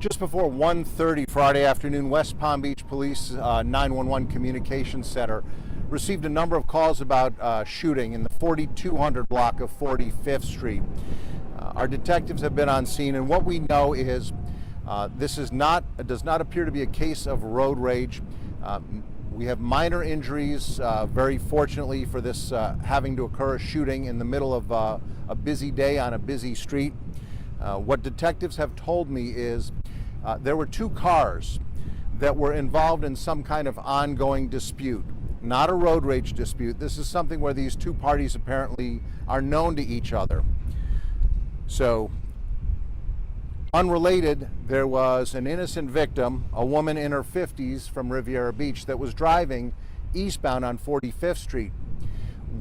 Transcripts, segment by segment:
Just before 1:30 Friday afternoon, West Palm Beach Police 911 Communications Center received a number of calls about shooting in the 4200 block of 45th Street. Our detectives have been on scene, and what we know is this does not appear to be a case of road rage. We have minor injuries, very fortunately for this having to occur, a shooting in the middle of a busy day on a busy street. What detectives have told me is there were two cars that were involved in some kind of ongoing dispute. Not a road rage dispute. This is something where these two parties apparently are known to each other. So, unrelated, there was an innocent victim, a woman in her 50s from Riviera Beach, that was driving eastbound on 45th Street.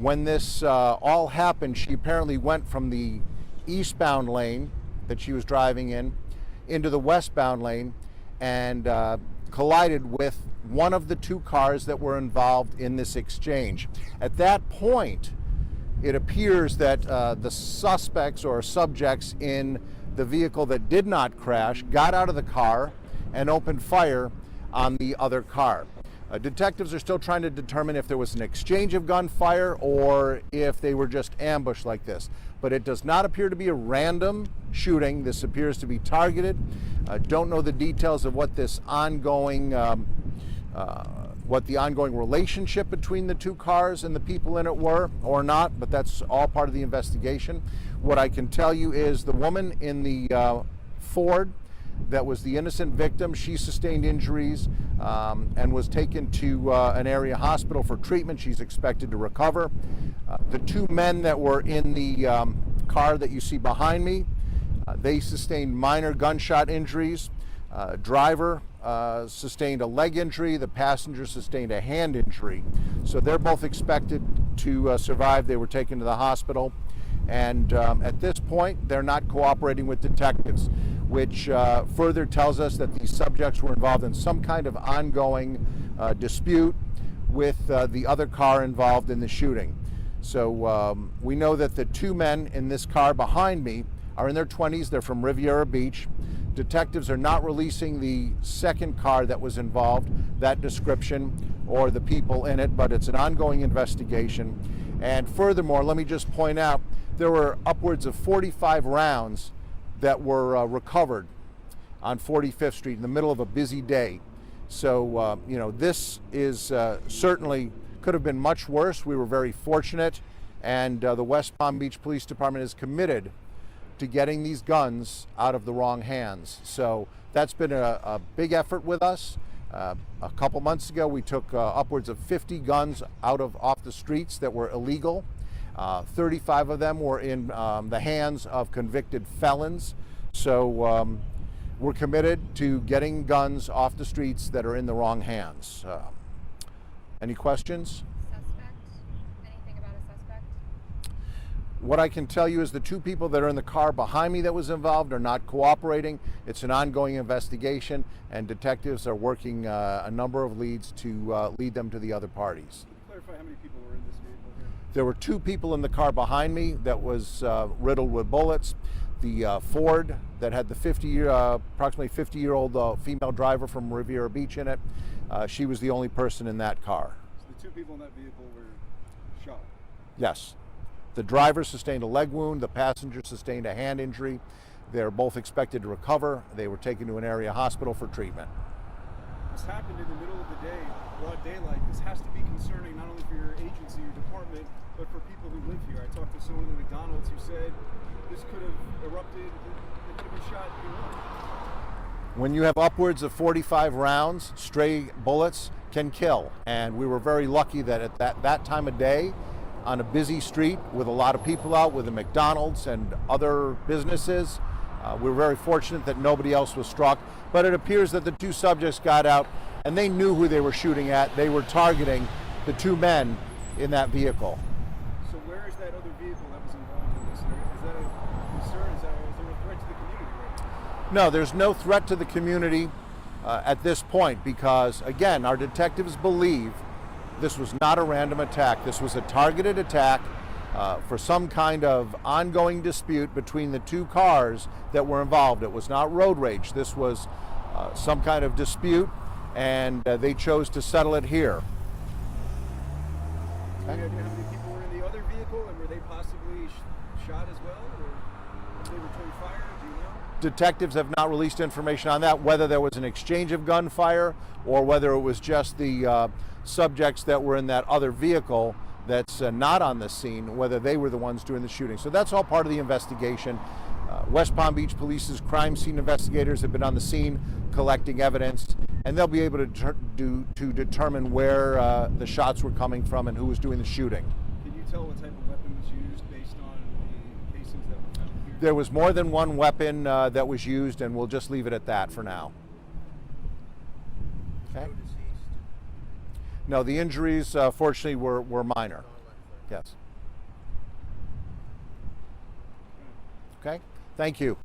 When this all happened, she apparently went from the eastbound lane that she was driving in into the westbound lane and collided with one of the two cars that were involved in this exchange. At that point, it appears that the suspects or subjects in the vehicle that did not crash got out of the car and opened fire on the other car. Detectives are still trying to determine if there was an exchange of gunfire or if they were just ambushed like this. But it does not appear to be a random shooting. This appears to be targeted. Don't know the details of what this ongoing, what the ongoing relationship between the two cars and the people in it were or not, but that's all part of the investigation. What I can tell you is the woman in the Ford that was the innocent victim, she sustained injuries and was taken to an area hospital for treatment. She's expected to recover. The two men that were in the car that you see behind me, they sustained minor gunshot injuries. Driver sustained a leg injury. The passenger sustained a hand injury. So they're both expected to survive. They were taken to the hospital. And at this point, they're not cooperating with detectives, which further tells us that these subjects were involved in some kind of ongoing dispute with the other car involved in the shooting. So we know that the two men in this car behind me are in their 20s. They're from Riviera Beach. Detectives are not releasing the second car that was involved, that description, or the people in it, but it's an ongoing investigation. And furthermore, let me just point out, there were upwards of 45 rounds that were recovered on 45th Street in the middle of a busy day. So, you know, this is certainly could have been much worse. We were very fortunate, and the West Palm Beach Police Department is committed to getting these guns out of the wrong hands. So that's been a big effort with us. A couple months ago, we took upwards of 50 guns off the streets that were illegal. 35 of them were in the hands of convicted felons. So we're committed to getting guns off the streets that are in the wrong hands. Any questions? Suspect? Anything about a suspect? What I can tell you is the two people that are in the car behind me that was involved are not cooperating. It's an ongoing investigation, and detectives are working a number of leads to lead them to the other parties. Can you clarify how many people were in this vehicle here? There were two people in the car behind me that was riddled with bullets. The Ford that had the approximately 50-year-old female driver from Riviera Beach in it, she was the only person in that car. So the two people in that vehicle were shot? Yes. The driver sustained a leg wound. The passenger sustained a hand injury. They're both expected to recover. They were taken to an area hospital for treatment. This happened in the middle of the day, broad daylight. This has to be concerning not only for your agency, your department, but for people who live here. I talked to someone in the McDonald's who said this could have erupted, it could have been shot anywhere. When you have upwards of 45 rounds, stray bullets can kill. And we were very lucky that at that time of day, on a busy street with a lot of people out, with a McDonald's and other businesses, we were very fortunate that nobody else was struck. But it appears that the two subjects got out and they knew who they were shooting at. They were targeting the two men in that vehicle. So where is that other vehicle that was involved in this? Is that a concern? Is there a threat to the community right now? No, there's no threat to the community at this point because, again, our detectives believe this was not a random attack. This was a targeted attack for some kind of ongoing dispute between the two cars that were involved. It was not road rage. This was some kind of dispute, and they chose to settle it here. Do you have any idea how many people were in the other vehicle, and were they possibly shot as well, or they returned fire? Do you know? Detectives have not released information on that, whether there was an exchange of gunfire or whether it was just the subjects that were in that other vehicle that's not on the scene, whether they were the ones doing the shooting. So that's all part of the investigation. West Palm Beach Police's crime scene investigators have been on the scene collecting evidence, and they'll be able to determine where the shots were coming from and who was doing the shooting. Can you tell what type of weapon was used based on the casings that were found here? There was more than one weapon that was used, and we'll just leave it at that for now. Okay. No, the injuries, fortunately, were minor. Yes. Okay. Thank you.